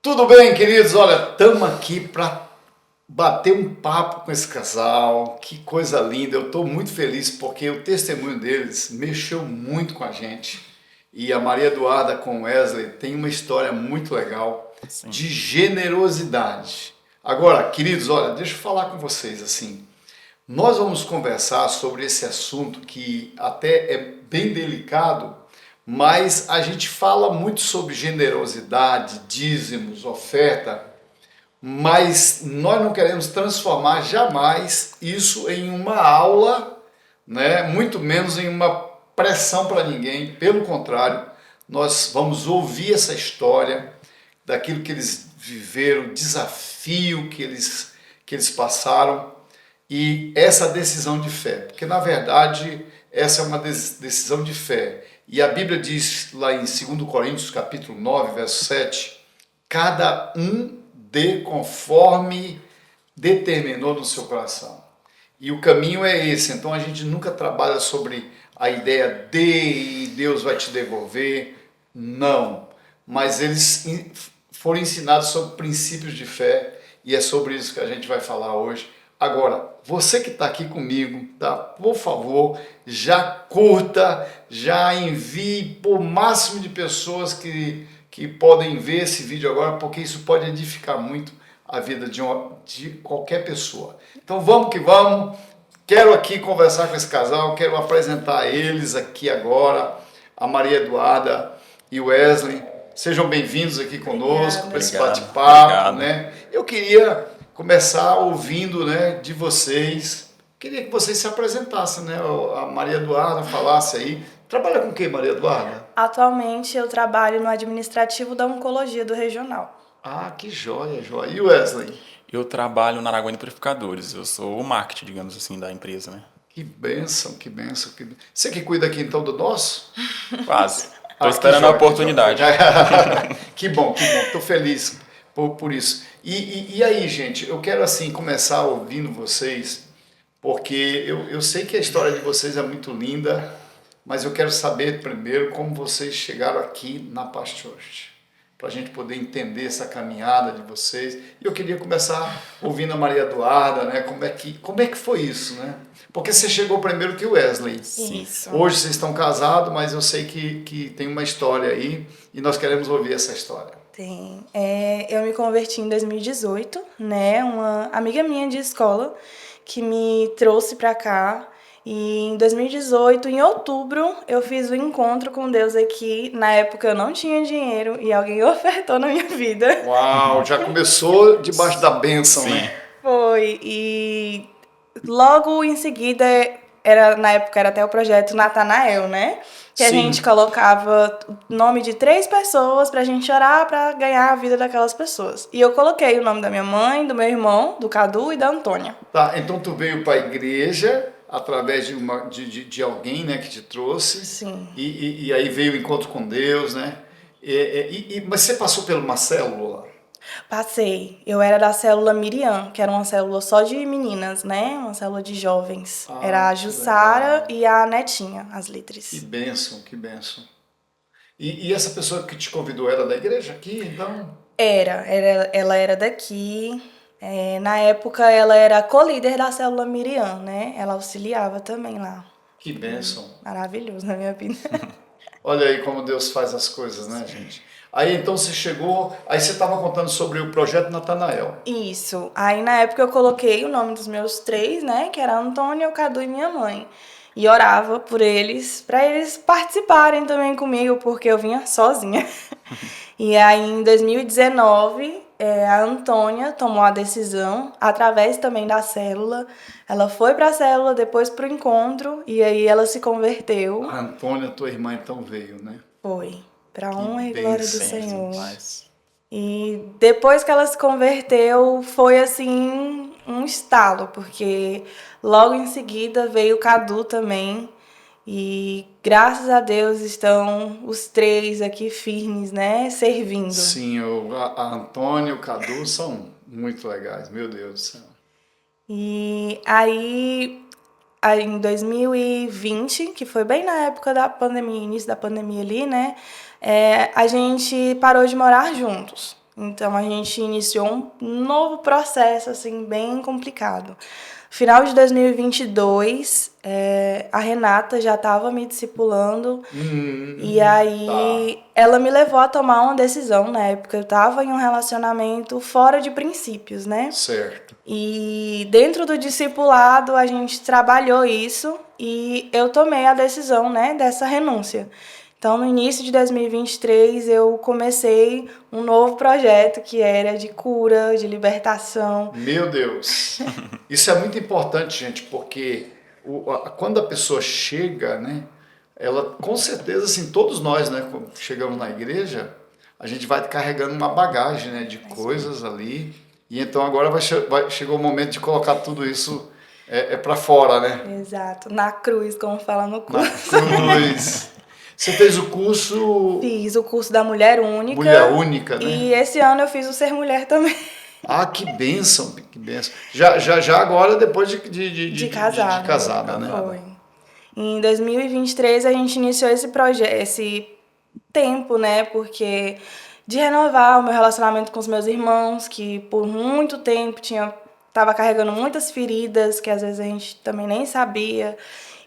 Tudo bem, queridos? Olha, estamos aqui para bater um papo com esse casal. Que coisa linda! Eu estou muito feliz porque o testemunho deles mexeu muito com a gente. E a Maria Eduarda com o Wesley tem uma história muito legal Sim. de generosidade. Agora, queridos, olha, deixa eu falar com vocês assim. Nós vamos conversar sobre esse assunto que até é bem delicado, mas a gente fala muito sobre generosidade, dízimos, oferta, mas nós não queremos transformar jamais isso em uma aula, né? Muito menos em uma pressão para ninguém. Pelo contrário, nós vamos ouvir essa história daquilo que eles viveram, o desafio que eles passaram e essa decisão de fé. Porque, na verdade, essa é uma decisão de fé. E a Bíblia diz lá em 2 Coríntios, capítulo 9, verso 7, cada um dê conforme determinou no seu coração. E o caminho é esse. Então a gente nunca trabalha sobre a ideia de Deus vai te devolver. Não. Mas eles foram ensinados sobre princípios de fé e é sobre isso que a gente vai falar hoje. Agora, você que está aqui comigo, tá? Por favor, já curta, já envie para o máximo de pessoas que podem ver esse vídeo agora, porque isso pode edificar muito a vida de qualquer pessoa. Então vamos que vamos. Quero aqui conversar com esse casal, quero apresentar eles aqui agora, a Maria Eduarda e o Wesley. Sejam bem-vindos aqui conosco para esse bate-papo, né? Eu queria começar ouvindo, né, de vocês. Queria que vocês se apresentassem, né? A Maria Eduarda falasse aí. Trabalha com o que, Maria Eduarda? Atualmente eu trabalho no administrativo da oncologia do regional. Ah, que joia, joia. E o Wesley? Eu trabalho na Araguaína Purificadores. Eu sou o marketing, digamos assim, da empresa, né? Que bênção, que bênção. Você que cuida aqui então do nosso? Quase. Estou esperando a oportunidade. Que bom, que bom. Estou feliz por isso. E aí, gente, eu quero assim começar ouvindo vocês, porque eu sei que a história de vocês é muito linda, mas eu quero saber primeiro como vocês chegaram aqui na Paz Church, para a gente poder entender essa caminhada de vocês. E eu queria começar ouvindo a Maria Eduarda, né? Como é que foi isso, né? Porque você chegou primeiro que o Wesley. Isso. Hoje vocês estão casados, mas eu sei que tem uma história aí e nós queremos ouvir essa história. Tem. Eu me converti em 2018, né? Uma amiga minha de escola que me trouxe pra cá. E em 2018, em outubro, eu fiz um encontro com Deus aqui. Na época eu não tinha dinheiro e alguém ofertou na minha vida. Uau, já começou debaixo da bênção, né? Foi. E logo em seguida, na época era até o projeto Natanael, né? Que a gente colocava o nome de 3 pessoas pra gente orar pra ganhar a vida daquelas pessoas. E eu coloquei o nome da minha mãe, do meu irmão, do Cadu e da Antônia. Tá, então tu veio para a igreja através de alguém, né, que te trouxe. Sim. E aí veio o encontro com Deus, né? Mas você passou por uma célula? Passei. Eu era da célula Miriam, que era uma célula só de meninas, né? Uma célula de jovens. Era a Jussara e a Netinha, as líderes. Que bênção, que bênção. E essa pessoa que te convidou era da igreja aqui, então? Ela era daqui. Na época, ela era co-líder da célula Miriam, né? Ela auxiliava também lá. Que bênção. Maravilhoso na minha vida. Olha aí como Deus faz as coisas, né, gente? Aí então você chegou, aí você estava contando sobre o projeto Natanael. Isso. Aí na época eu coloquei o nome dos meus 3, né? Que era a Antônia, o Cadu e minha mãe. E orava por eles, para eles participarem também comigo, porque eu vinha sozinha. E aí em 2019, a Antônia tomou a decisão, através também da célula. Ela foi para a célula, depois para o encontro, e aí ela se converteu. A Antônia, tua irmã, então veio, né? Foi. Para a honra e glória do Senhor. Demais. E depois que ela se converteu, foi assim um estalo, porque logo em seguida veio o Cadu também. E graças a Deus estão os 3 aqui firmes, né? Servindo. Sim, a Antônia e o Cadu são muito legais, meu Deus do céu. E aí em 2020, que foi bem na época da pandemia, início da pandemia ali, né? A gente parou de morar juntos. Então a gente iniciou um novo processo, assim, bem complicado. Final de 2022, a Renata já estava me discipulando e aí Tá. ela me levou a tomar uma decisão. Na época eu estava em um relacionamento fora de princípios, né? Certo. E dentro do discipulado a gente trabalhou isso e eu tomei a decisão, né, dessa renúncia. Então, no início de 2023, eu comecei um novo projeto que era de cura, de libertação. Meu Deus. Isso é muito importante, gente, porque quando a pessoa chega, né, ela com certeza, assim, todos nós, né, quando chegamos na igreja, a gente vai carregando uma bagagem, né, de coisas ali, e então agora chegou o momento de colocar tudo isso para fora, né? Exato, na cruz, como fala no Na curso. cruz. Você fez o curso Fiz o curso da Mulher Única. Mulher Única, né? E esse ano eu fiz o Ser Mulher também. Ah, que bênção, que bênção. Já agora, depois De casada. de casada, né? Foi. Em 2023 a gente iniciou esse projeto, esse tempo, né? Porque de renovar o meu relacionamento com os meus irmãos, que por muito tempo tava carregando muitas feridas, que às vezes a gente também nem sabia.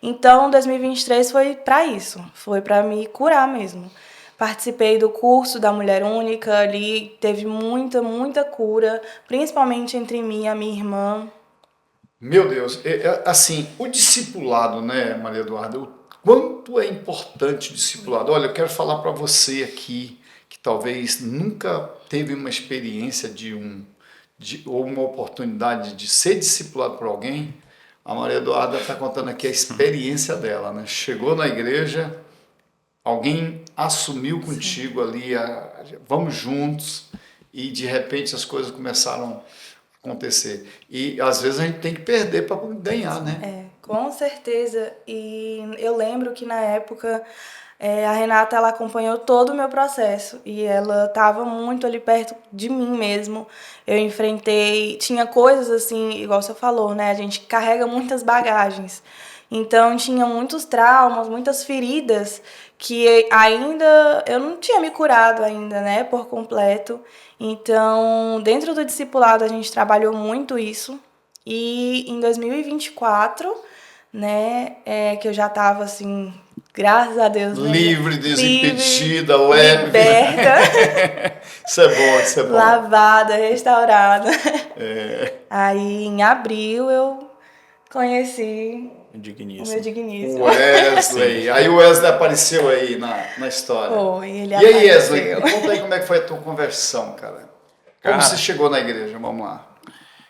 Então, 2023 foi para isso, foi para me curar mesmo. Participei do curso da Mulher Única, ali teve muita cura, principalmente entre mim e a minha irmã. Meu Deus, assim, o discipulado, né, Maria Eduarda, o quanto é importante o discipulado. Olha, eu quero falar para você aqui, que talvez nunca teve uma experiência ou uma oportunidade de ser discipulado por alguém. A Maria Eduarda está contando aqui a experiência dela, né? Chegou na igreja, alguém assumiu contigo ali, vamos juntos, e de repente as coisas começaram a acontecer. E às vezes a gente tem que perder para ganhar, né? Com certeza. E eu lembro que na época a Renata ela acompanhou todo o meu processo e ela estava muito ali perto de mim mesmo. Eu enfrentei, tinha coisas assim, igual você falou, né? A gente carrega muitas bagagens. Então tinha muitos traumas, muitas feridas que ainda eu não tinha me curado ainda, né, por completo. Então, dentro do discipulado a gente trabalhou muito isso. E em 2024, né, que eu já estava assim, graças a Deus, né? Livre, desimpedida, leve. Liberta. Isso é bom, isso é bom. Lavada, restaurada. Aí em abril eu conheci o meu Digníssimo. digníssimo. O Wesley. Aí o Wesley apareceu aí na história. Foi, ele E aí, apareceu. Wesley, me conta aí como é que foi a tua conversão, cara. Como Cara, você chegou na igreja? Vamos lá.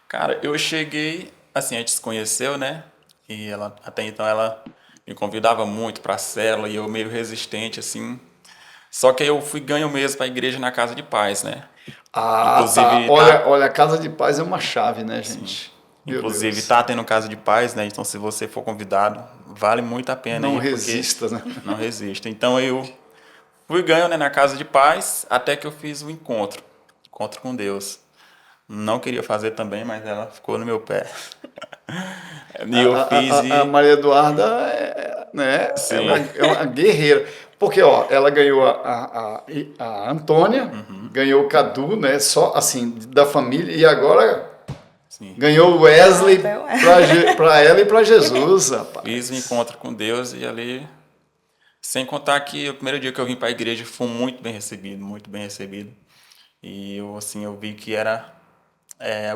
Cara, eu cheguei, assim, a gente se conheceu, né? E ela, até então ela me convidava muito pra célula e eu meio resistente, assim. Só que aí eu fui ganho mesmo pra igreja na Casa de Paz, né? Ah, Inclusive, tá. Olha, a casa de paz é uma chave, né, gente? Meu Inclusive, Deus. tá tendo Casa de Paz, né? Então, se você for convidado, vale muito a pena Não ir, porque resista, né? não resista. Então, eu fui ganho, né, na Casa de Paz, até que eu fiz o encontro com Deus. Não queria fazer também, mas ela ficou no meu pé. E eu fiz A Maria Eduarda né, Sim. é uma guerreira. Porque, ó, ela ganhou a Antônia, ganhou o Cadu, né? Só assim, da família, e agora Sim. ganhou o Wesley para ela e para Jesus, rapaz. Fiz o encontro com Deus e ali, sem contar que o primeiro dia que eu vim para a igreja foi muito bem recebido, muito bem recebido. E eu, assim, eu vi que era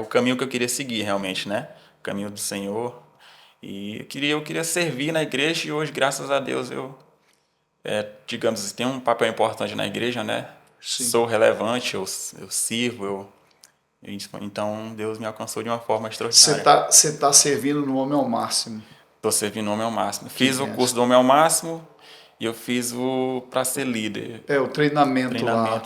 o caminho que eu queria seguir realmente, né? O caminho do Senhor. E eu queria servir na igreja e hoje, graças a Deus, eu, digamos assim, tenho um papel importante na igreja, né? Sim. Sou relevante, eu sirvo, então Deus me alcançou de uma forma extraordinária. Você tá servindo no homem ao máximo. Estou servindo o Homem ao Máximo. Fiz o curso do Homem ao Máximo e eu fiz o para ser líder. O treinamento lá.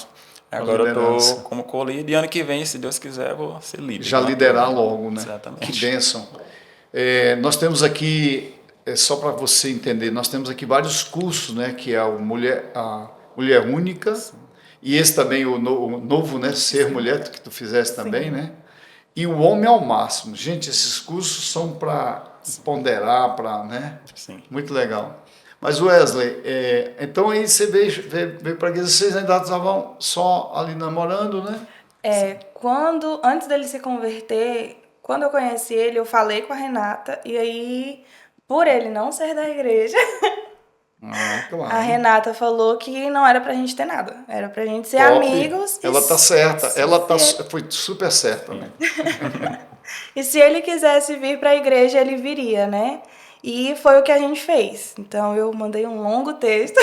Agora eu estou como co-líder e ano que vem, se Deus quiser, eu vou ser líder. Já liderar logo, né? Exatamente. Que bênção. Nós temos aqui, só para você entender, nós temos aqui vários cursos, né? Que é a Mulher Única. Sim. E esse também, o novo, né? Ser Mulher, que tu fizeste também, né? E o Homem ao Máximo. Gente, esses cursos são para ponderar, né? Sim. Muito legal. Mas Wesley, então aí você veio para a igreja, vocês ainda estavam só ali namorando, né? Antes dele se converter, quando eu conheci ele, eu falei com a Renata, e aí, por ele não ser da igreja, Ah, claro. a Renata falou que não era pra gente ter nada, era pra gente ser Top. amigos. Ela tá certa, foi super certa, né? E se ele quisesse vir pra igreja, ele viria, né? E foi o que a gente fez. Então eu mandei um longo texto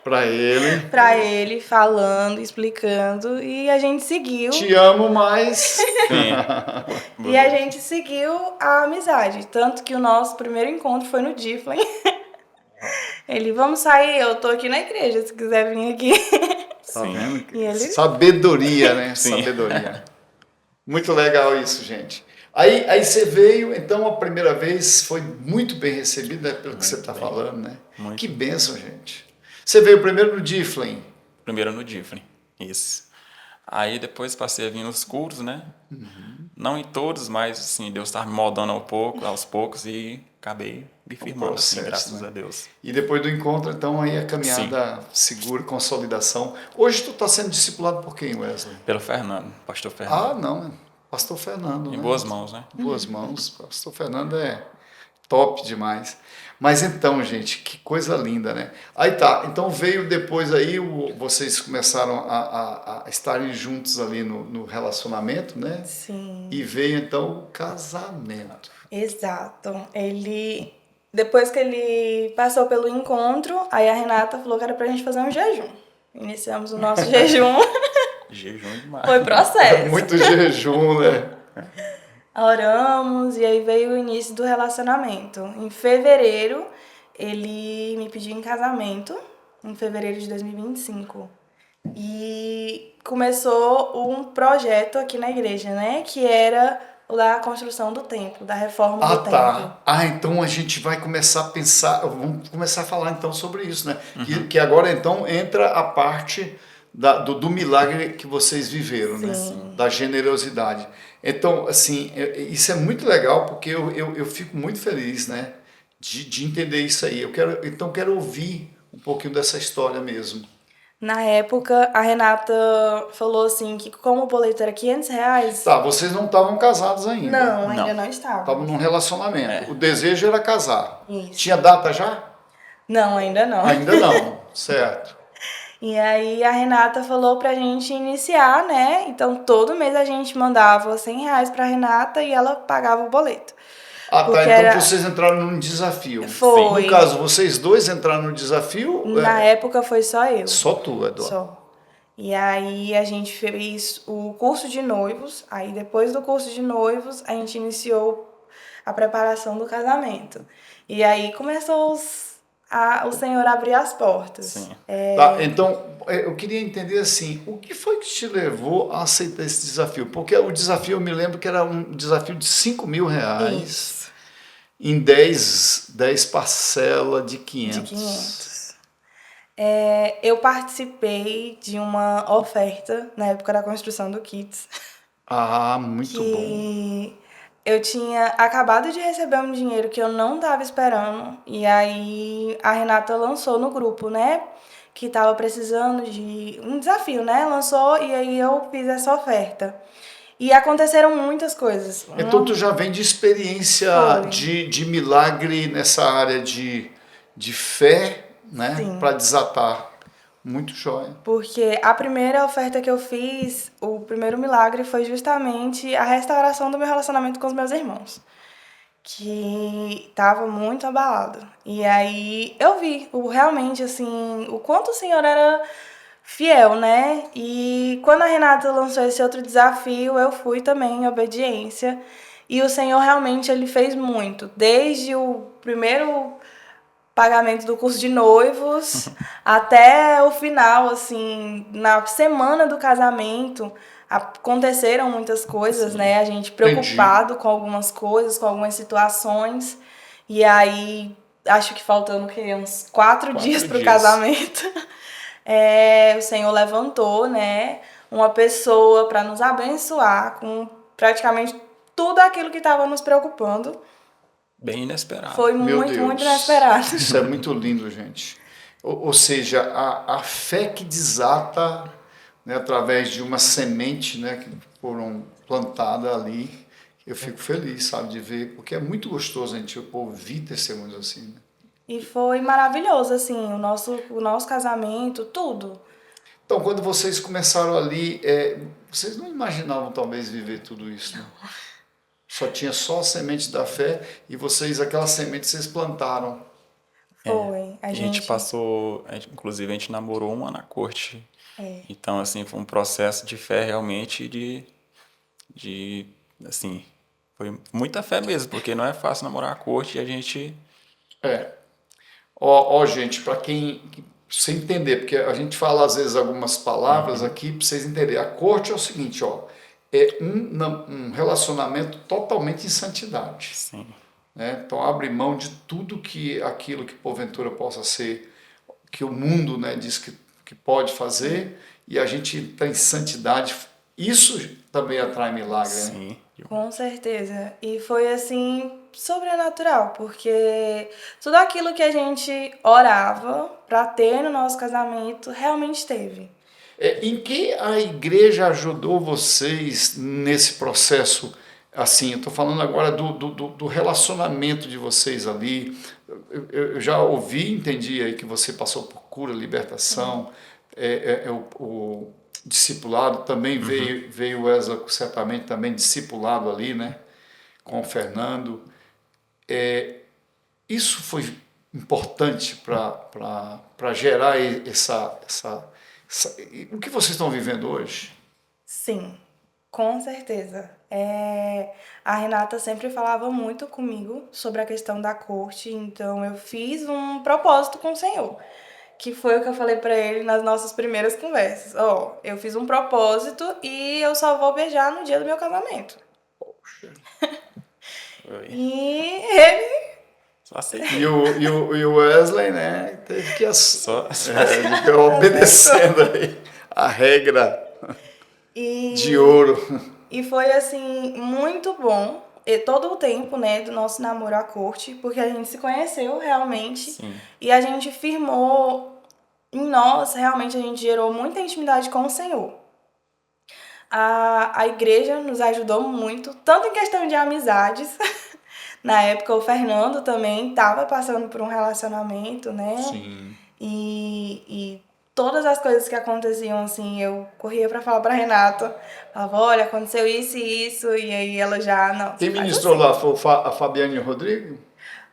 Pra ele. pra ele, falando, explicando, e a gente seguiu. Te amo, mas... Sim. E a gente seguiu a amizade. Tanto que o nosso primeiro encontro foi no Difflin. Ele, vamos sair, eu tô aqui na igreja, se quiser vir aqui. Tá vendo? E ele... Sabedoria, né? Sim. Sabedoria. Muito legal isso, gente. Aí você veio, então a primeira vez foi muito bem recebida, pelo que você está falando, né? Muito. Que bênção, gente. Você veio primeiro no Difflin. Primeiro no Difflin, isso. Aí depois passei a vir nos cursos, né? Não em todos, mas assim, Deus estava me moldando aos poucos e acabei me firmando, assim, graças a Deus. E depois do encontro, então, aí a caminhada segura, consolidação. Hoje tu está sendo discipulado por quem, Wesley? Pelo Fernando, pastor Fernando. Ah, não, pastor Fernando, Em né? boas mãos, né? Em boas mãos. Pastor Fernando é top demais. Mas então, gente, que coisa linda, né? Aí tá, então veio depois aí, vocês começaram a estarem juntos ali no relacionamento, né? Sim. E veio então o casamento. Exato. Depois que ele passou pelo encontro, aí a Renata falou que era pra gente fazer um jejum. Iniciamos o nosso jejum. Jejum demais. Foi processo. Muito jejum, né? Oramos e aí veio o início do relacionamento. Em fevereiro, ele me pediu em casamento, em fevereiro de 2025. E começou um projeto aqui na igreja, né? Que era o da construção do templo, da reforma do templo. Tá. Ah, então a gente vai começar a pensar, vamos começar a falar então sobre isso, né? Que agora então entra a parte do milagre que vocês viveram, né? Da generosidade. Então, assim, isso é muito legal porque eu fico muito feliz, né? De entender isso aí. Eu quero ouvir um pouquinho dessa história mesmo. Na época, a Renata falou assim que como o boleto era R$500... Tá, vocês não estavam casados ainda. Não, ainda não estavam. Estavam num relacionamento. O desejo era casar. Isso. Tinha data já? Não, ainda não. Ainda não, certo. E aí a Renata falou pra gente iniciar, né? Então todo mês a gente mandava R$100 pra Renata e ela pagava o boleto. Ah, Porque tá. Então vocês entraram num desafio. Foi. No caso, vocês dois entraram no desafio? Na época foi só eu. Só tu, Eduardo. Só. E aí a gente fez o curso de noivos. Aí depois do curso de noivos, a gente iniciou a preparação do casamento. E aí começou o Senhor a abrir as portas. Sim. Tá, então, eu queria entender assim, o que foi que te levou a aceitar esse desafio? Porque o desafio, eu me lembro que era um desafio de R$5.000 Isso. em 10 parcelas de 500. De 500. Eu participei de uma oferta na época da construção do Kids. Ah, muito bom. Eu tinha acabado de receber um dinheiro que eu não estava esperando. E aí a Renata lançou no grupo, né? Que estava precisando de um desafio, né? Lançou e aí eu fiz essa oferta. E aconteceram muitas coisas. Então tu já vem de experiência de milagre nessa área de fé, né? Para desatar. Muito jóia. Porque a primeira oferta que eu fiz, o primeiro milagre foi justamente a restauração do meu relacionamento com os meus irmãos. Que estava muito abalado. E aí eu vi realmente assim, o quanto o Senhor era fiel, né? E quando a Renata lançou esse outro desafio, eu fui também em obediência. E o Senhor realmente ele fez muito. Desde o primeiro pagamento do curso de noivos até o final, assim, na semana do casamento, aconteceram muitas coisas, né? A gente preocupado com algumas coisas, com algumas situações. E aí, acho que faltando uns 4 dias para o casamento, o Senhor levantou, né? Uma pessoa para nos abençoar com praticamente tudo aquilo que estava nos preocupando. Bem inesperado. Foi muito inesperado. Isso é muito lindo, gente. Ou seja, a fé que desata, né, através de uma semente, né, que foram plantadas ali. Eu fico feliz, sabe, de ver, porque é muito gostoso a gente ouvir testemunhos assim, né? E foi maravilhoso, assim, o nosso casamento, tudo. Então, quando vocês começaram ali, vocês não imaginavam talvez viver tudo isso, né? Só a semente da fé e vocês, aquela semente, vocês plantaram. Foi. A gente passou, inclusive a gente namorou 1 ano na corte. É. Então, assim, foi um processo de fé realmente assim, foi muita fé mesmo, porque não é fácil namorar a corte e a gente... Gente, para quem você entender, porque a gente fala às vezes algumas palavras aqui para vocês entenderem. A corte é o seguinte, é um relacionamento totalmente em santidade. Sim. Né? Então abre mão de tudo aquilo que porventura possa ser, que o mundo, né, diz que pode fazer, e a gente está em santidade. Isso também atrai milagre, né? Sim. Com certeza. E foi assim, sobrenatural, porque tudo aquilo que a gente orava para ter no nosso casamento realmente teve. Em que a igreja ajudou vocês nesse processo? Assim, eu estou falando agora do relacionamento de vocês ali. Eu já ouvi, entendi aí que você passou por cura, libertação, o discipulado também veio o Wesley certamente também discipulado ali, né? Com o Fernando. Isso foi importante para gerar o que vocês estão vivendo hoje? Sim, com certeza. A Renata sempre falava muito comigo sobre a questão da corte, então eu fiz um propósito com o Senhor, que foi o que eu falei para ele nas nossas primeiras conversas. Eu fiz um propósito e eu só vou beijar no dia do meu casamento. Poxa. E ele... Só aceitou. E o Wesley, né, teve que obedecendo aí a regra de ouro. E foi, assim, muito bom. E todo o tempo, né, do nosso namoro à corte, porque a gente se conheceu realmente. Sim. E a gente firmou em nós, realmente a gente gerou muita intimidade com o Senhor. A igreja nos ajudou muito, tanto em questão de amizades. Na época, o Fernando também estava passando por um relacionamento, né? Sim. E todas as coisas que aconteciam, assim, eu corria pra falar pra Renata. Falava, olha, aconteceu isso e isso. E aí ela já, não. Quem ministrou assim. lá foi a Fabiane e o Rodrigo?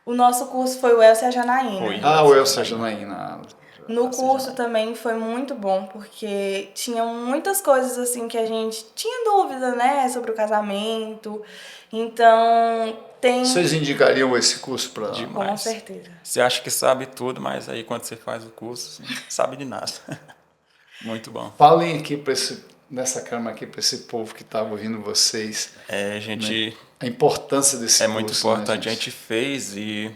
O nosso curso foi o Elcio e a Janaína. Foi. O Elcio e a Janaína. No curso também foi muito bom, porque tinha muitas coisas assim que a gente tinha dúvida, né, sobre o casamento. Então, Vocês indicariam esse curso para... Demais. Com certeza. Você acha que sabe tudo, mas aí quando você faz o curso, você não sabe de nada. Muito bom. Falem aqui nessa câmera aqui para esse povo que estava ouvindo vocês. A gente... Né? A importância desse curso. Muito importante. Né, a gente fez e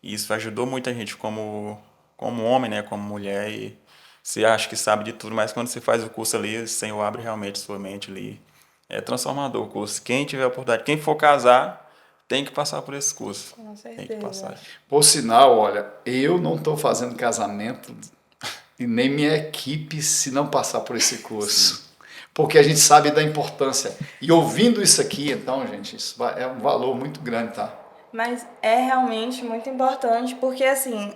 isso ajudou muito a gente como homem, né, como mulher. E você acha que sabe de tudo, mas quando você faz o curso ali, o Senhor abre realmente sua mente ali. É transformador o curso. Quem tiver a oportunidade, quem for casar, tem que passar por esse curso. Com certeza. Tem que passar. Por sinal, olha, eu não estou fazendo casamento e nem minha equipe se não passar por esse curso. Sim. Porque a gente sabe da importância. E ouvindo isso aqui, então, gente, isso é um valor muito grande, tá? Mas é realmente muito importante, porque assim,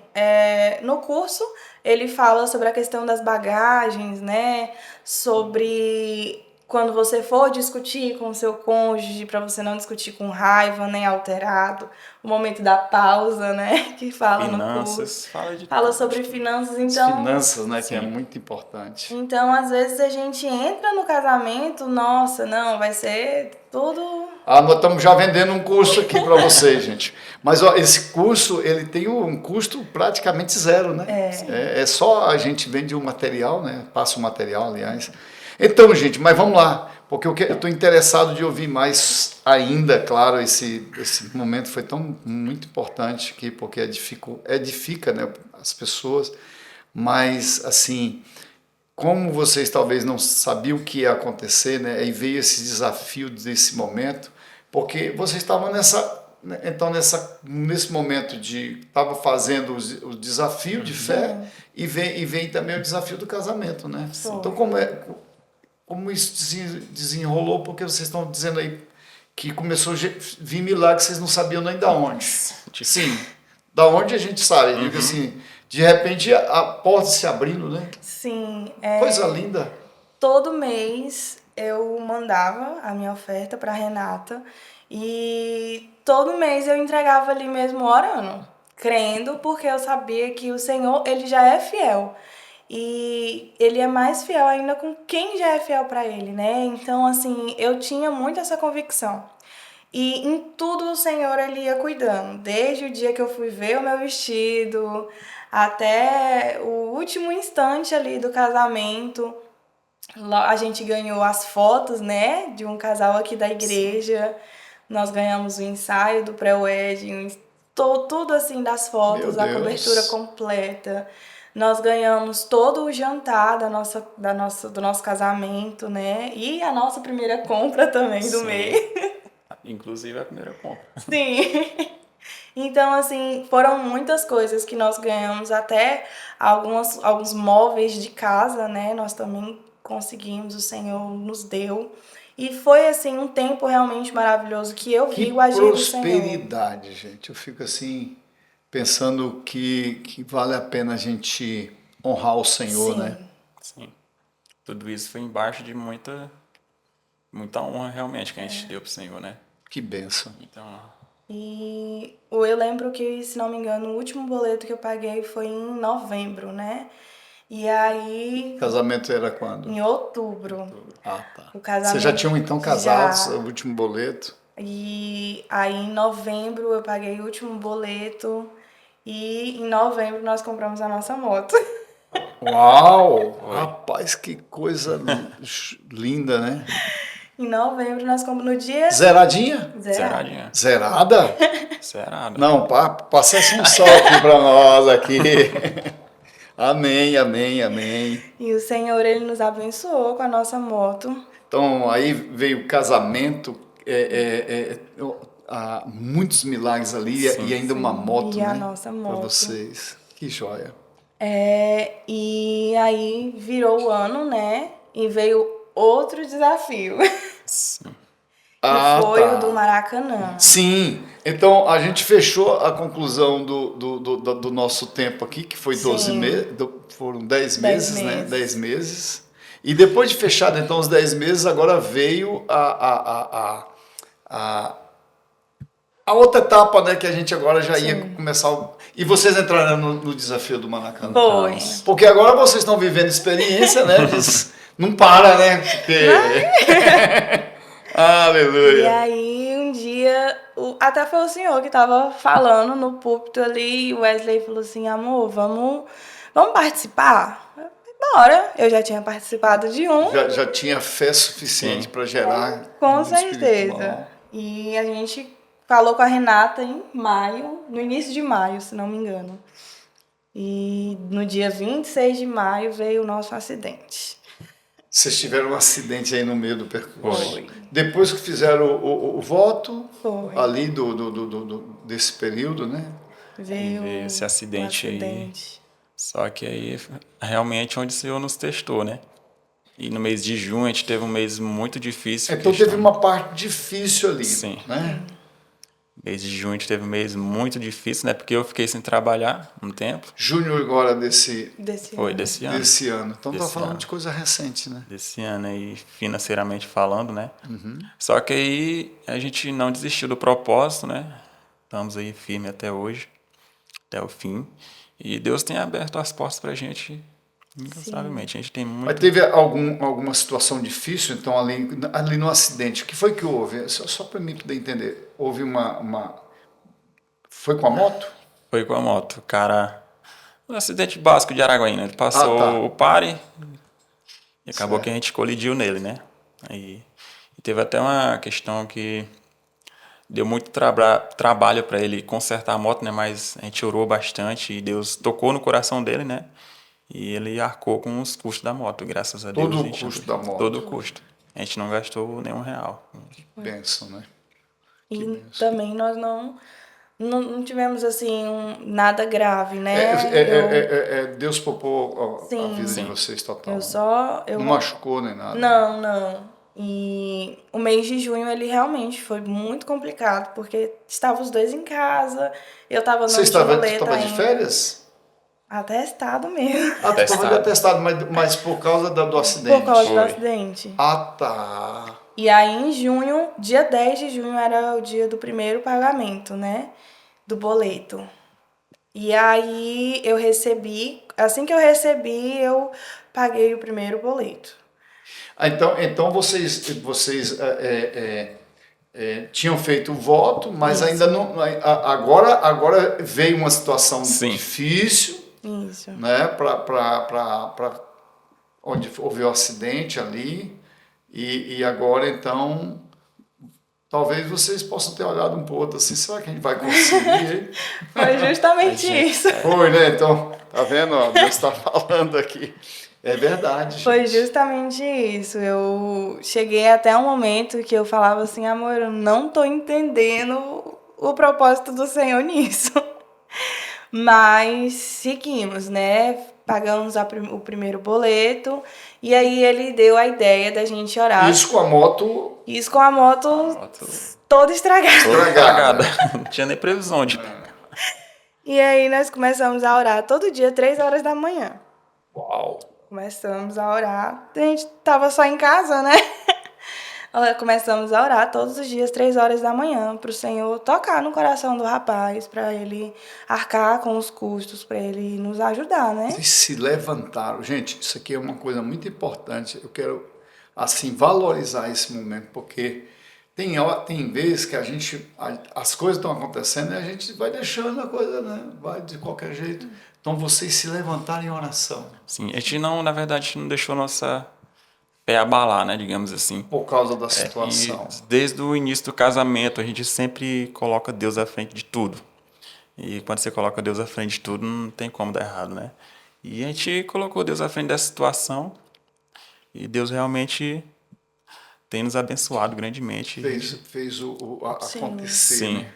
no curso ele fala sobre a questão das bagagens, né? Sobre quando você for discutir com o seu cônjuge, para você não discutir com raiva, nem alterado. O momento da pausa, né? Que fala finanças, no curso. Fala sobre finanças, então... Finanças, né? Sim. Que é muito importante. Então, às vezes, a gente entra no casamento, nossa, não, vai ser tudo... Nós estamos já vendendo um curso aqui para vocês, gente. Mas ó, esse curso, ele tem um custo praticamente zero, né? É só a gente vende o material, né? Passa o material, aliás. Então, gente, mas vamos lá, porque eu estou interessado de ouvir mais ainda, claro, esse momento foi muito importante aqui, porque edifica, né, as pessoas, mas, assim, como vocês talvez não sabiam o que ia acontecer, né, e veio esse desafio desse momento, porque vocês estavam então nesse momento estava fazendo o desafio de fé e vem também o desafio do casamento, né? Sim. Então como isso desenrolou, porque vocês estão dizendo aí que começou a vir milagre, vocês não sabiam nem da onde. Sim, da onde a gente sabe, digo assim, de repente a porta se abrindo, né? Sim. Coisa linda. Todo mês eu mandava a minha oferta para Renata e todo mês eu entregava ali mesmo orando, crendo, porque eu sabia que o Senhor, ele já é fiel. E ele é mais fiel ainda com quem já é fiel para ele, né? Então, assim, eu tinha muito essa convicção. E em tudo o Senhor, ele ia cuidando. Desde o dia que eu fui ver o meu vestido, até o último instante ali do casamento. A gente ganhou as fotos, né, de um casal aqui da igreja. Nós ganhamos o ensaio do pré-wedding, tudo assim das fotos, Meu a Deus. cobertura completa. Nós ganhamos todo o jantar do nosso casamento, né? E a nossa primeira compra também do Sim. mês. Inclusive a primeira compra. Sim. Então, assim, foram muitas coisas que nós ganhamos, até alguns móveis de casa, né? Nós também conseguimos, o Senhor nos deu. E foi, assim, um tempo realmente maravilhoso que eu vi Que o agir do Senhor. prosperidade, gente. Eu fico assim, pensando que vale a pena a gente honrar o Senhor, Sim. né? Sim. Tudo isso foi embaixo de muita honra realmente que a gente deu pro Senhor, né? Que bênção. Então, E eu lembro que, se não me engano, o último boleto que eu paguei foi em novembro, né? E aí, O casamento era quando? em outubro, Ah, tá. o casamento Vocês já tinham então casados, já. o último boleto? E aí, em novembro, eu paguei o último boleto. E em novembro, nós compramos a nossa moto. Uau! Rapaz, que coisa linda, né? Em novembro, nós compramos no dia Zeradinha? zeradinha. Zerada? Zerada. Não, passa essa unção aqui pra nós aqui. Amém, amém, amém. E o Senhor, ele nos abençoou com a nossa moto. Então, aí veio o casamento, há muitos milagres ali Sim, e ainda uma moto, E a né? nossa Para moto. vocês. Que joia. E aí virou o ano, né? E veio outro desafio. Sim. Ah, Que foi tá. o do Maracanã. Sim, então a gente fechou a conclusão do nosso tempo aqui, que foi 12 Sim. meses, foram 10 10 meses, né? meses. 10 meses. E depois de fechado então os 10 meses, agora veio a outra etapa, né? Que a gente agora já ia começar. E vocês entraram no desafio do Maracanã. Foi. Porque agora vocês estão vivendo experiência, né? Não para, né? Porque... Aleluia. E aí, um dia, até foi o senhor que tava falando no púlpito ali, e o Wesley falou assim, amor, vamos participar? Eu falei, bora. Eu já tinha participado de um. Já tinha fé suficiente para gerar Com um certeza. espiritual. E a gente falou com a Renata em maio, no início de maio, se não me engano. E no dia 26 de maio veio o nosso acidente. Vocês tiveram um acidente aí no meio do percurso. Foi. Depois que fizeram o voto, Foi. ali desse período, né? Veio esse acidente o aí. acidente. Só que aí realmente onde o Senhor nos testou, né? E no mês de junho a gente teve um mês muito difícil. Então teve uma parte difícil ali, Sim. né? Mês de junho a gente teve um mês muito difícil, né? Porque eu fiquei sem trabalhar um tempo. Junho agora desse Foi ano. desse ano. Desse ano. Então tá Desse falando ano. de coisa recente, né? Desse ano aí, financeiramente falando, né? Só que aí a gente não desistiu do propósito, né? Estamos aí firme até hoje, até o fim. E Deus tem aberto as portas pra gente incansavelmente. A gente tem muito... Mas teve alguma situação difícil, então, ali no acidente? O que foi que houve? Só para mim poder entender. Houve Foi com a moto? Foi com a moto. O cara... Um acidente básico de Araguaína. Ele passou tá. o pare e acabou Certo. que a gente colidiu nele, né? Aí e teve até uma questão que deu muito trabalho para ele consertar a moto, né? Mas a gente orou bastante e Deus tocou no coração dele, né? E ele arcou com os custos da moto, graças a Deus. Todo o a gente- custo da moto. Todo o custo. A gente não gastou nenhum real. Bênção, né? E benção. também nós não tivemos, assim, nada grave, né? Deus poupou a Sim, vida de Sim. vocês total. eu né? só... Não machucou nem nada. Não. E o mês de junho, ele realmente foi muito complicado, porque estavam os dois em casa, eu tava Você andando de estava roleta de ainda. férias? Atestado mesmo. Ah, tu estava de Atestado. atestado, mas por causa do acidente. Por causa do Foi. acidente. Ah, tá. E aí, em junho, dia 10 de junho, era o dia do primeiro pagamento, né? Do boleto. E aí, eu recebi... Assim que eu recebi, eu paguei o primeiro boleto. Ah, então vocês tinham feito o voto, mas Isso. ainda não. Agora veio uma situação Sim. difícil, Isso. né? Para onde houve o acidente ali. E agora então. Talvez vocês possam ter olhado um pouco outro assim, será que a gente vai conseguir? Foi justamente isso. Foi, né? Então, tá vendo? Ó, Deus está falando aqui. É verdade, Foi gente. justamente isso. Eu cheguei até um momento que eu falava assim, amor, eu não tô entendendo o propósito do Senhor nisso. Mas seguimos, né? Pagamos o primeiro boleto e aí ele deu a ideia da gente orar. Isso com a moto Isso com a moto toda estragada. estragada. Não tinha nem previsão de. E aí nós começamos a orar todo dia, 3 horas da manhã. Uau! Começamos a orar. A gente tava só em casa, né? Começamos a orar todos os dias, 3 horas da manhã, para o Senhor tocar no coração do rapaz, para ele arcar com os custos, para ele nos ajudar, né? Vocês se levantaram. Gente, isso aqui é uma coisa muito importante. Eu quero, assim, valorizar esse momento, porque tem vezes que as coisas estão acontecendo e a gente vai deixando a coisa, né? Vai de qualquer jeito. Então, vocês se levantaram em oração. Sim, a gente não, na verdade, a gente não deixou nossa pé abalar, né, digamos assim. Por causa da E situação. desde o início do casamento, a gente sempre coloca Deus à frente de tudo. E quando você coloca Deus à frente de tudo, não tem como dar errado, né? E a gente colocou Deus à frente dessa situação e Deus realmente tem nos abençoado grandemente. Fez Sim. acontecer. Sim. Né?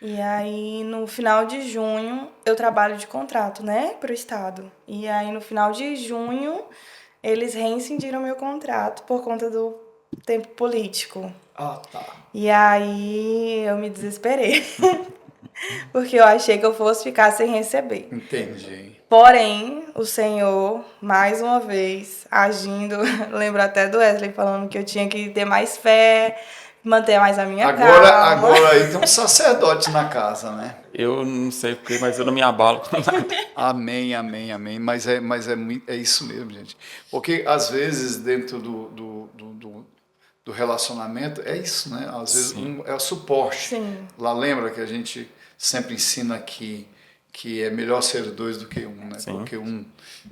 E aí, no final de junho, eu trabalho de contrato, né, pro Estado. E aí, no final de junho, eles reincindiram meu contrato por conta do tempo político. Ah, tá. E aí, eu me desesperei. Porque eu achei que eu fosse ficar sem receber. Entendi. Porém, o Senhor, mais uma vez, agindo, lembro até do Wesley falando que eu tinha que ter mais fé, manter mais a minha calma. Agora aí tem um sacerdote na casa, né? Eu não sei porquê, mas eu não me abalo com nada. Amém, amém, amém. Mas é isso mesmo, gente. Porque às vezes dentro do relacionamento é isso, né? Às vezes é o suporte. Sim. Lá lembra que a gente sempre ensina que é melhor ser dois do que um, né? Sim. Porque um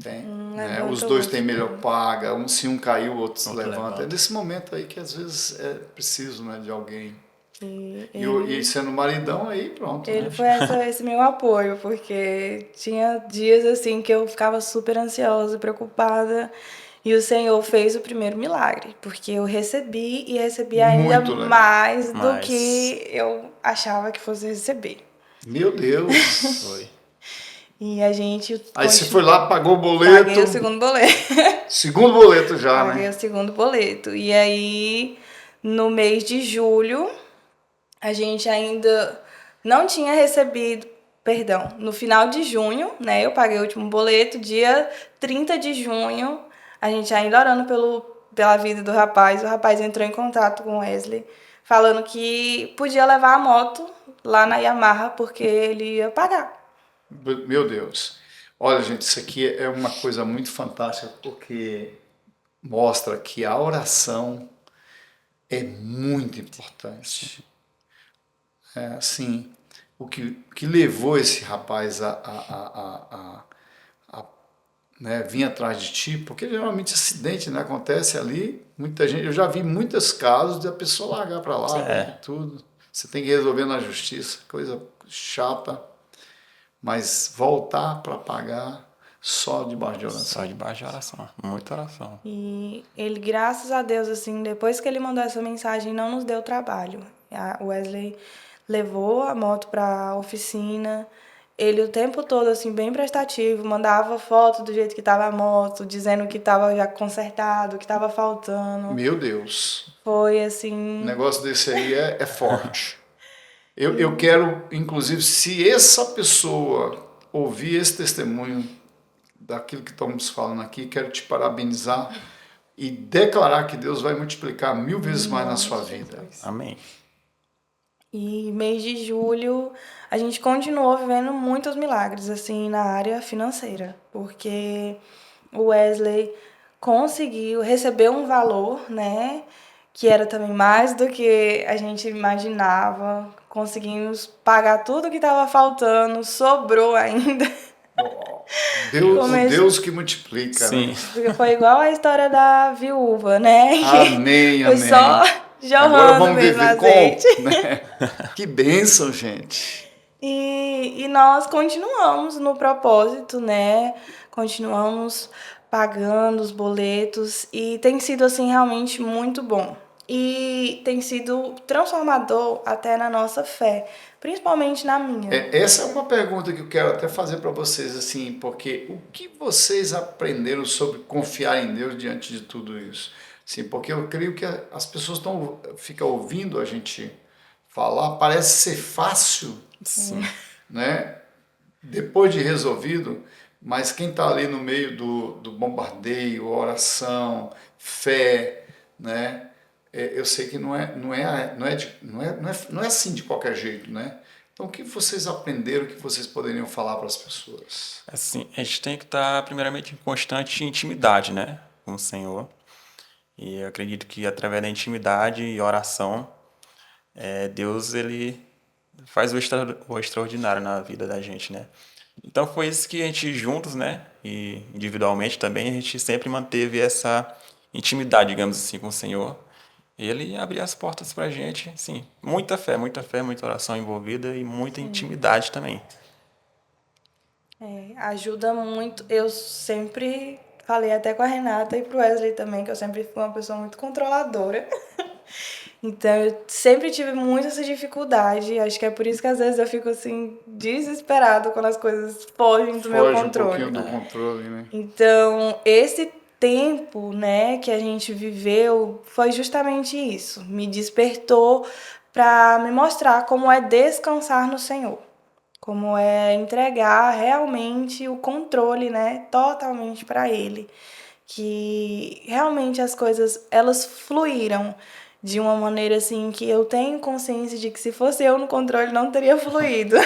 tem, né? levanta Os o dois outro têm melhor paga. Se um caiu, o outro se Outro levanta. levanta. É nesse momento aí que às vezes é preciso, né, de alguém. E E sendo maridão aí, pronto. ele né? foi esse meu apoio, porque tinha dias assim que eu ficava super ansiosa e preocupada. E o Senhor fez o primeiro milagre, porque eu recebi e recebi ainda Muito legal. mais do Mas- que eu achava que fosse receber. Meu Deus. Foi. E a gente. Aí você foi lá, pagou o boleto. Paguei o segundo boleto. Segundo boleto já, Paguei né? o segundo boleto. E aí, no mês de julho, a gente ainda não tinha recebido. Perdão, no final de junho, né? Eu paguei o último boleto. Dia 30 de junho, a gente ainda orando pela vida do rapaz. O rapaz entrou em contato com o Wesley, falando que podia levar a moto lá na Yamaha, porque ele ia pagar. Meu Deus. Olha, gente, isso aqui é uma coisa muito fantástica, porque mostra que a oração é muito importante. É assim, o que levou esse rapaz a, né, vir atrás de ti, porque geralmente acidente, né, acontece ali, muita gente, eu já vi muitos casos de a pessoa largar para lá, né, tudo. Você tem que resolver na justiça, coisa chata, mas voltar para pagar só debaixo de oração. Só debaixo de oração. Muita oração. E ele, graças a Deus, assim, depois que ele mandou essa mensagem, não nos deu trabalho. O Wesley levou a moto para a oficina. Ele o tempo todo, assim, bem prestativo, mandava foto do jeito que estava a moto, dizendo que estava já consertado, que estava faltando. Meu Deus. Foi, Um assim... negócio desse aí é forte. Eu quero, inclusive, se essa pessoa ouvir esse testemunho daquilo que estamos falando aqui, quero te parabenizar e declarar que Deus vai multiplicar 1000 vezes mais na sua vida. Amém. E mês de julho a gente continuou vivendo muitos milagres assim na área financeira, porque o Wesley conseguiu receber um valor, né, que era também mais do que a gente imaginava. Conseguimos pagar tudo que estava faltando, sobrou ainda. O Deus que multiplica, Sim. né? Porque foi igual a história da viúva, né? Amém, Foi amém. só Agora jorrando vamos mesmo viver azeite. com, né? Que bênção, gente. E nós continuamos no propósito, né? Continuamos pagando os boletos e tem sido assim realmente muito bom. E tem sido transformador até na nossa fé, principalmente na minha. Essa é uma pergunta que eu quero até fazer para vocês, assim, porque o que vocês aprenderam sobre confiar em Deus diante de tudo isso? Sim, porque eu creio que as pessoas ficam ouvindo a gente falar, parece ser fácil, Sim. né? Depois de resolvido, mas quem está ali no meio do bombardeio, oração, fé, né? Eu sei que não é assim de qualquer jeito, né? Então, o que vocês aprenderam que vocês poderiam falar para as pessoas? Assim, a gente tem que estar, primeiramente, em constante intimidade, né, com o Senhor. E eu acredito que através da intimidade e oração, Deus, ele faz o extraordinário na vida da gente, né? Então foi isso que a gente juntos, né, e individualmente também, a gente sempre manteve essa intimidade, digamos assim, com o Senhor. Ele abria as portas pra gente, sim, muita fé, muita oração envolvida e muita intimidade também. Ajuda muito. Eu sempre falei até com a Renata e pro Wesley também, que eu sempre fui uma pessoa muito controladora. Então eu sempre tive muita essa dificuldade. Acho que é por isso que às vezes eu fico assim, desesperado quando as coisas fogem do meu Foge um controle. pouquinho do controle, né? Então, esse tempo, né, que a gente viveu foi justamente isso. Me despertou para me mostrar como é descansar no Senhor. Como é entregar realmente o controle, né, totalmente para Ele. Que realmente as coisas, elas fluíram de uma maneira assim que eu tenho consciência de que se fosse eu no controle não teria fluído.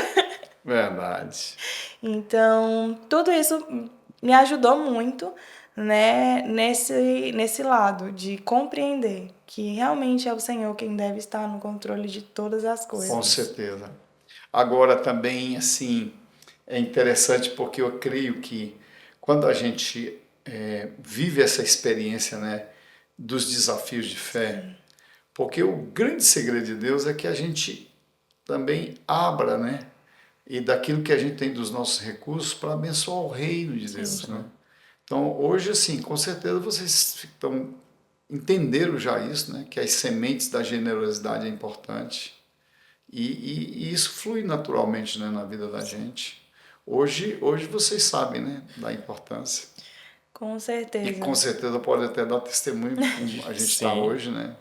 Verdade. Então, tudo isso me ajudou muito, né, nesse lado de compreender que realmente é o Senhor quem deve estar no controle de todas as coisas. Com certeza. Agora também, assim, é interessante porque eu creio que quando a gente vive essa experiência, né, dos desafios de fé, porque o grande segredo de Deus é que a gente também abra, né, e daquilo que a gente tem dos nossos recursos para abençoar o reino de Deus, né? Então, hoje, assim, com certeza vocês entenderam já isso, né, que as sementes da generosidade é importante. E isso flui naturalmente, né, na vida da gente. Hoje vocês sabem, né, da importância. Com E certeza. com certeza pode até dar testemunho como a gente está Sim. hoje, né?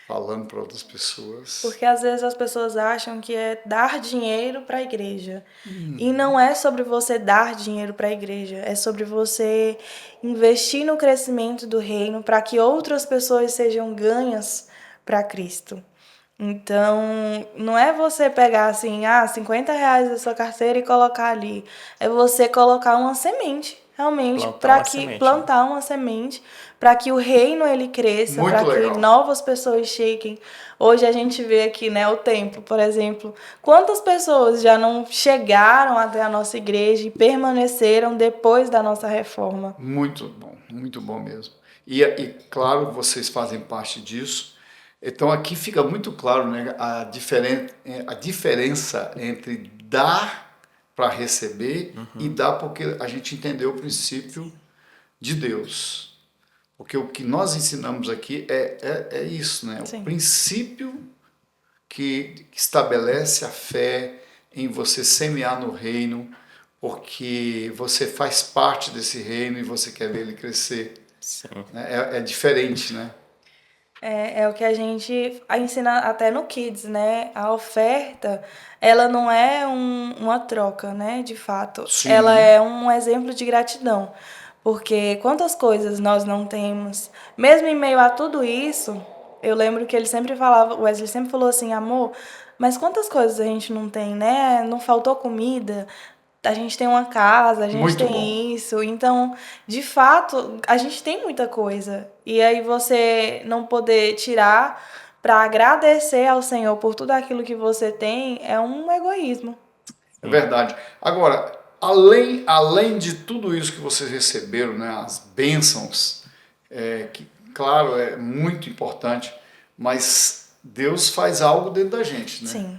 Falando para outras pessoas. Porque às vezes as pessoas acham que é dar dinheiro para a igreja. E não é sobre você dar dinheiro para a igreja, é sobre você investir no crescimento do reino para que outras pessoas sejam ganhas para Cristo. Então, não é você pegar assim, R$ 50 da sua carteira e colocar ali. É você colocar uma semente, realmente, Plantar para uma que semente, plantar uma semente, para que o reino ele cresça, Muito para que legal. novas pessoas cheguem. Hoje a gente vê aqui, né, o templo, por exemplo, quantas pessoas já não chegaram até a nossa igreja e permaneceram depois da nossa reforma? Muito bom mesmo. E claro, vocês fazem parte disso. Então aqui fica muito claro, né, a diferença entre dar para receber e dar porque a gente entendeu o princípio de Deus. Porque o que nós ensinamos aqui é isso, né? O Sim. princípio que estabelece a fé em você semear no reino, porque você faz parte desse reino e você quer ver ele crescer. Sim. É diferente, né? É o que a gente ensina até no Kids, né? A oferta, ela não é uma troca, né? De fato. Ela Sim. é um exemplo de gratidão. Porque quantas coisas nós não temos. Mesmo em meio a tudo isso, eu lembro que ele sempre falava, o Wesley sempre falou assim, amor, mas quantas coisas a gente não tem, né? Não faltou comida, a gente tem uma casa, a gente Muito bom. tem isso. Então, de fato, a gente tem muita coisa. E aí você não poder tirar para agradecer ao Senhor por tudo aquilo que você tem é um egoísmo. É verdade. Agora, além de tudo isso que vocês receberam, né, as bênçãos, que, claro, é muito importante, mas Deus faz algo dentro da gente, né? Sim.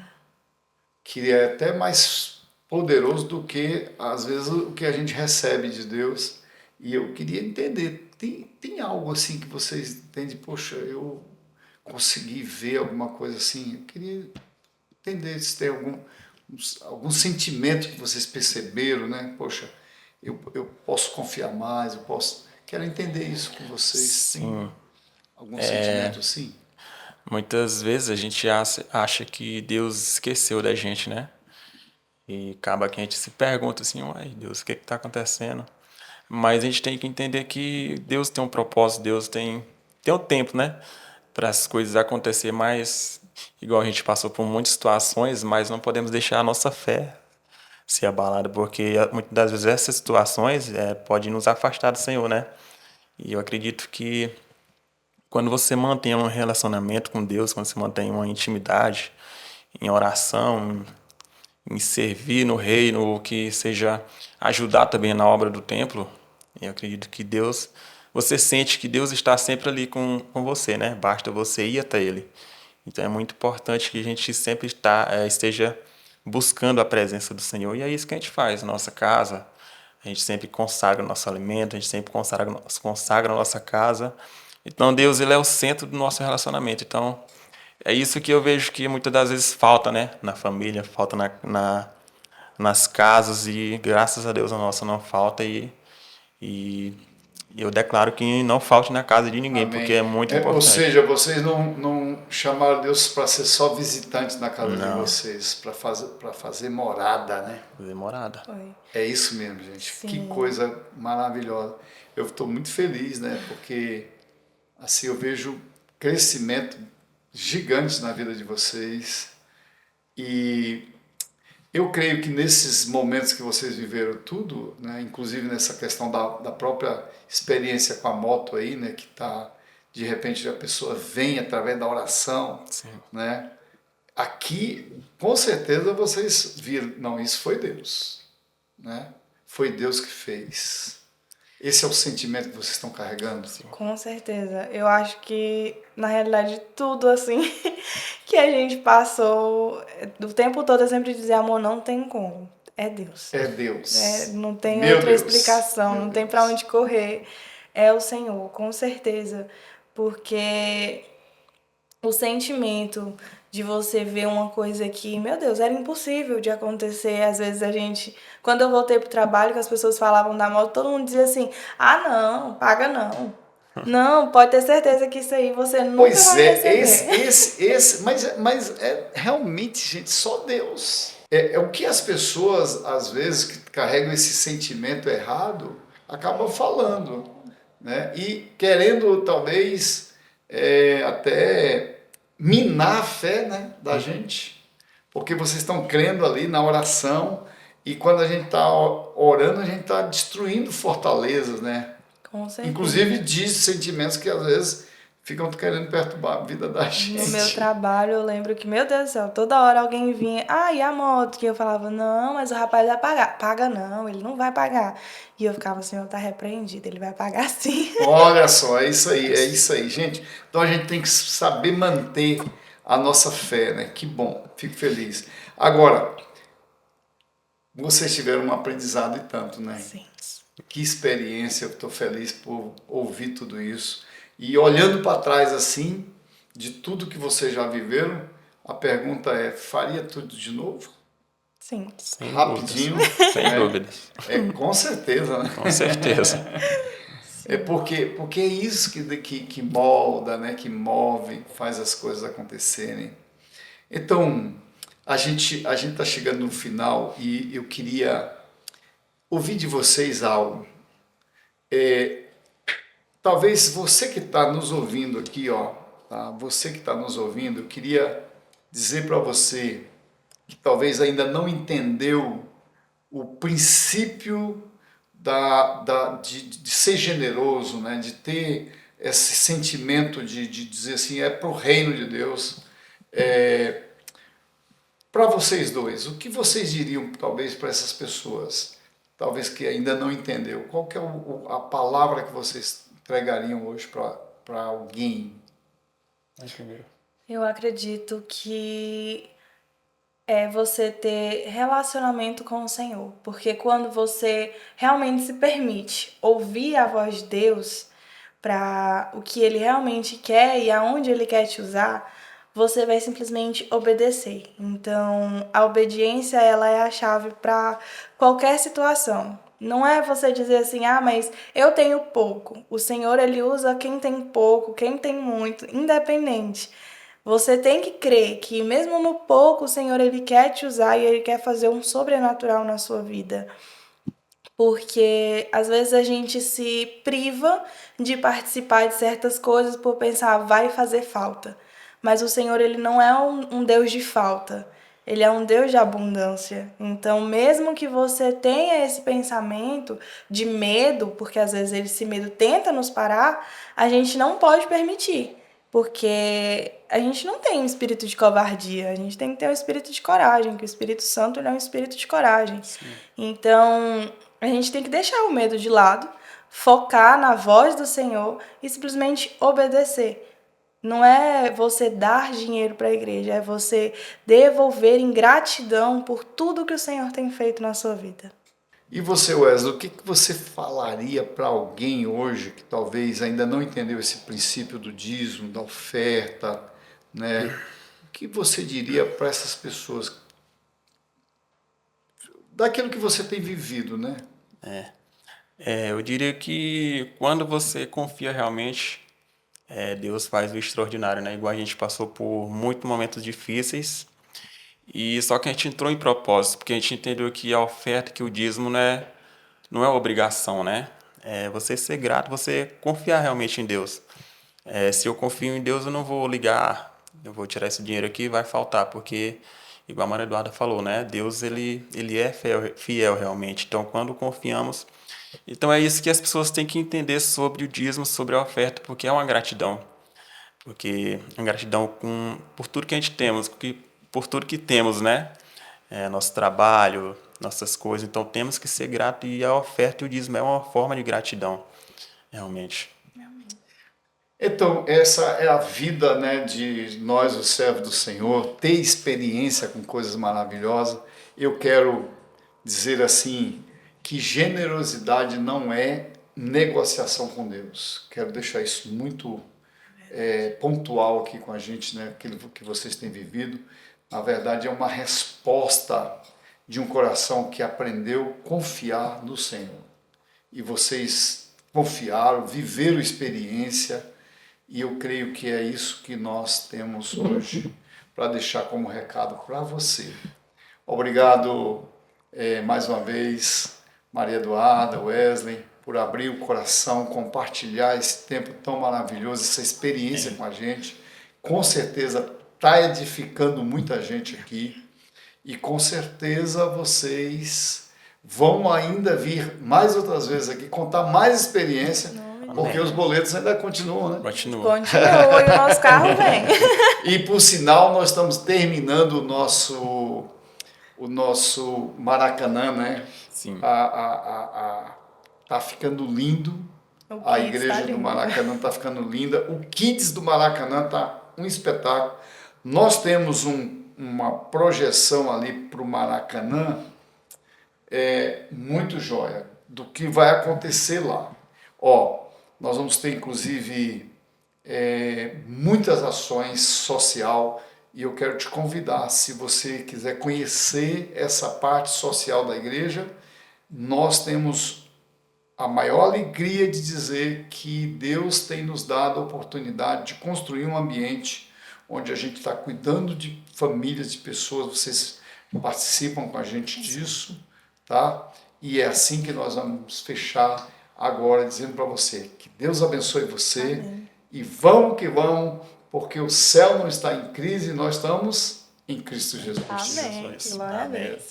Que é até mais poderoso do que, às vezes, o que a gente recebe de Deus. E eu queria entender, tem algo assim que vocês entendem, poxa, eu consegui ver alguma coisa assim? Eu queria entender se tem algum sentimento que vocês perceberam, né? Poxa, eu posso confiar mais, eu posso... Quero entender isso com vocês. Tem Sim. algum sentimento assim? Muitas vezes a gente acha que Deus esqueceu da gente, né? E acaba que a gente se pergunta assim, uai, Deus, o que está acontecendo? Mas a gente tem que entender que Deus tem um propósito, Deus tem um tempo, né? Para as coisas acontecer, mas igual a gente passou por muitas situações, mas não podemos deixar a nossa fé ser abalada, porque muitas das vezes essas situações podem nos afastar do Senhor, né? E eu acredito que quando você mantém um relacionamento com Deus, quando você mantém uma intimidade em oração, em servir no reino, ou que seja ajudar também na obra do templo, eu acredito que Deus, você sente que Deus está sempre ali com você, né? Basta você ir até Ele. Então é muito importante que a gente sempre esteja buscando a presença do Senhor. E é isso que a gente faz na nossa casa. A gente sempre consagra o nosso alimento, a gente sempre consagra a nossa casa. Então Deus, ele é o centro do nosso relacionamento. Então é isso que eu vejo que muitas das vezes falta, né? Na família, falta nas casas, e graças a Deus a nossa não falta, e eu declaro que não falte na casa de ninguém, porque Amém. é muito Ou importante. seja, vocês não chamaram Deus para ser só visitantes na casa de Não, vocês, para fazer morada, né? demorada. Foi. É isso mesmo, gente. Que Sim. coisa maravilhosa. Eu estou muito feliz, né? Porque assim eu vejo crescimento gigante na vida de vocês. E eu creio que nesses momentos que vocês viveram tudo, né, inclusive nessa questão da própria experiência com a moto aí, né, que tá, de repente a pessoa vem através da oração, Sim. né? Aqui, com certeza vocês viram, não, isso foi Deus, né? Foi Deus que fez. Esse é o sentimento que vocês estão carregando? Com certeza. Eu acho que, na realidade, tudo assim que a gente passou, o tempo todo eu sempre dizia, amor, não tem como. É Deus. É Deus. Não tem Meu outra Deus. explicação, Meu não tem pra Deus. onde correr. É o Senhor, com certeza. Porque o sentimento de você ver uma coisa que, meu Deus, era impossível de acontecer. Às vezes a gente, quando eu voltei pro trabalho, que as pessoas falavam da moto, todo mundo dizia assim: ah, não, paga não. Não, pode ter certeza que isso aí você nunca Pois vai é, receber. mas é realmente, gente, só Deus. É o que as pessoas, às vezes, que carregam esse sentimento errado, acabam falando, né? E querendo, talvez, até minar a fé, né, da gente. Porque vocês estão crendo ali na oração, e quando a gente está orando, a gente está destruindo fortalezas, né? Com certeza. Inclusive diz sentimentos que às vezes ficam querendo perturbar a vida da No meu gente. trabalho, eu lembro que, meu Deus do céu, toda hora alguém vinha, ah, e a moto? Que eu falava, não, mas o rapaz vai pagar. Paga não, ele não vai pagar. E eu ficava assim, eu tá repreendido, ele vai pagar sim. Olha só, é isso aí, gente. Então a gente tem que saber manter a nossa fé, né? Que bom, fico feliz. Agora, vocês tiveram um aprendizado e tanto, né? Sim. Que experiência, eu estou feliz por ouvir tudo isso. E olhando para trás assim, de tudo que vocês já viveram, A pergunta é, faria tudo de novo? Sim. Sem Rapidinho? dúvidas. Sem né? dúvidas. Com certeza, né? Com certeza. É porque é isso que molda, né? Que move, faz as coisas acontecerem. Então, a gente está chegando no final e eu queria ouvir de vocês algo. Talvez você que está nos ouvindo aqui, ó, tá? Você que está nos ouvindo, eu queria dizer para você que talvez ainda não entendeu o princípio de ser generoso, né? De ter esse sentimento de dizer assim, é para o reino de Deus. Para vocês dois, o que vocês diriam talvez para essas pessoas, talvez que ainda não entendeu? Qual que é a palavra que vocês entregariam hoje para alguém? Eu acredito que é você ter relacionamento com o Senhor. Porque quando você realmente se permite ouvir a voz de Deus para o que Ele realmente quer e aonde Ele quer te usar, você vai simplesmente obedecer. Então, a obediência ela é a chave para qualquer situação. Não é você dizer assim, mas eu tenho pouco. O Senhor, Ele usa quem tem pouco, quem tem muito, independente. Você tem que crer que mesmo no pouco, o Senhor, Ele quer te usar e Ele quer fazer um sobrenatural na sua vida. Porque às vezes a gente se priva de participar de certas coisas por pensar, vai fazer falta. Mas o Senhor, Ele não é um Deus de falta. Ele é um Deus de abundância. Então, mesmo que você tenha esse pensamento de medo, porque às vezes esse medo tenta nos parar, a gente não pode permitir. Porque a gente não tem um espírito de covardia, a gente tem que ter um espírito de coragem, que o Espírito Santo ele é um espírito de coragem. Sim. Então, a gente tem que deixar o medo de lado, focar na voz do Senhor e simplesmente obedecer. Não é você dar dinheiro para a igreja, é você devolver em gratidão por tudo que o Senhor tem feito na sua vida. E você, Wesley, o que você falaria para alguém hoje que talvez ainda não entendeu esse princípio do dízimo, da oferta, né? O que você diria para essas pessoas? Daquilo que você tem vivido, né? Eu diria que quando você confia realmente, Deus faz o extraordinário, né? Igual a gente passou por muitos momentos difíceis, e só que a gente entrou em propósito, porque a gente entendeu que a oferta, que o dízimo não é obrigação, né? É você ser grato, você confiar realmente em Deus. Se eu confio em Deus, eu não vou ligar, eu vou tirar esse dinheiro aqui e vai faltar, porque, igual a Maria Eduarda falou, né? Deus, ele é fiel realmente. Então, quando confiamos... Então, é isso que as pessoas têm que entender sobre o dízimo, sobre a oferta, porque é uma gratidão. Porque é uma gratidão por tudo que a gente temos, por tudo que temos, né? Nosso trabalho, nossas coisas. Então, temos que ser gratos e a oferta e o dízimo é uma forma de gratidão, realmente. Então, essa é a vida, né, de nós, os servos do Senhor, ter experiência com coisas maravilhosas. Eu quero dizer assim, que generosidade não é negociação com Deus. Quero deixar isso muito pontual aqui com a gente, né, aquilo que vocês têm vivido. Na verdade, é uma resposta de um coração que aprendeu a confiar no Senhor. E vocês confiaram, viveram experiência, e eu creio que é isso que nós temos hoje para deixar como recado para você. Obrigado mais uma vez, Maria Eduarda, Wesley, por abrir o coração, compartilhar esse tempo tão maravilhoso, essa experiência com a gente. Com certeza está edificando muita gente aqui e com certeza vocês vão ainda vir mais outras vezes aqui, contar mais experiência, porque os boletos ainda continuam, né? Continua e o nosso carro vem. E por sinal, nós estamos terminando o nosso Maracanã, né? Sim. Tá ficando lindo. A igreja do Maracanã tá ficando linda. O Kids do Maracanã tá um espetáculo. Nós temos uma projeção ali para o Maracanã muito jóia do que vai acontecer lá. Nós vamos ter inclusive muitas ações social E eu quero te convidar, se você quiser conhecer essa parte social da igreja, nós temos a maior alegria de dizer que Deus tem nos dado a oportunidade de construir um ambiente onde a gente está cuidando de famílias, de pessoas, vocês participam com a gente disso, tá? E é assim que nós vamos fechar agora, dizendo para você que Deus abençoe você. Amém. E vamos que vamos, porque o céu não está em crise, nós estamos em Cristo Jesus. Amém. Jesus. Glória a Amém. Deus.